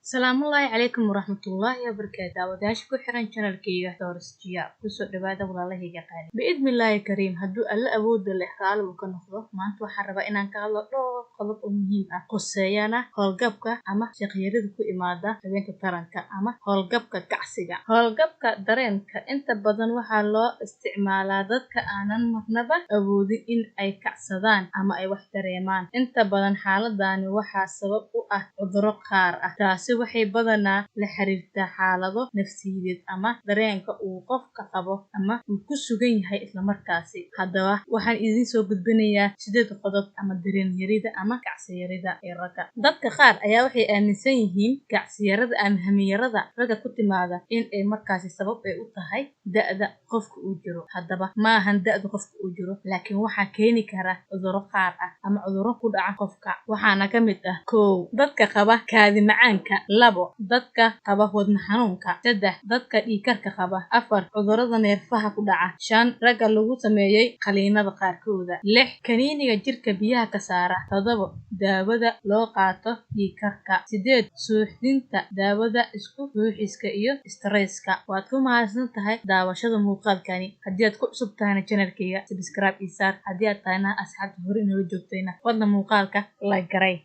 Salaamullaahi calaykum waraxmatullaahi wabarakaatu. Daawadayaasha ku xiran channelkayga Doorasjiya kusoo dhawaada walaalahayga qaali. Biidmillaahi kariim hadduu alla awooda leh raali uu ka noqdo maanta waxaan rabaa inaan ka hadlo dhowr qodob oo muhiim ah quseeyana howlgabka ama shaqyarida ku imaada haweenka taranka ama howlgabka kacsiga. Howlgabka dareenka inta badan waxaa loo isticmaalaa dadka aanan marnaba awoodin in ay kacsadaan ama ay wax dareemaan. Inta badan xaaladani waxaa sabab u ah cudurro qaar ah. Taasi waxay badanaa la xiriirtaa xaalado nafsiyeed ama dareenka uu qofka qabo ama uu ku sugan yahay isla markaasi. Haddaba waxaan idin soo gudbinayaa 8 qodob ama dareen yarida ama kacsiyarida ee ragga. Dadka qaar ayaa waxay aaminsan yihiin kacsiyarida ama hamiyarada ragga ku timaada in ay markaasi sabab ay u tahay da'da qofka uu jiro. Haddaba ma ahan da'da qofka uu jiro, laakiin waxaa keeni kara cudurro qaar ah ama cudurro ku dhaca qofka. Waxaana ka mid ah 1 dadka qaba kaadi macaanka, 2 dadka qaba wadne xanuunka, 3 dadka dhiig karka qaba, 4 cudurrada neerfaha ku dhaca, 5 ragga lagu sameeyay qaliinada qaarkooda, 6 kaniiniga jirka biyaha ka saara, 7 daawada loo qaato dhiig karka, 8 suuxdinta daawada isku buuxiska iyo stresska. Waad ku mahadsan tahay daawashada muuqaalkani. Haddii aad ku cusub tahay channelkayga subscribe iyo saar. Haddii aad tahayna asxaabta hore inoola joogtayna wadna muuqaalka like garay.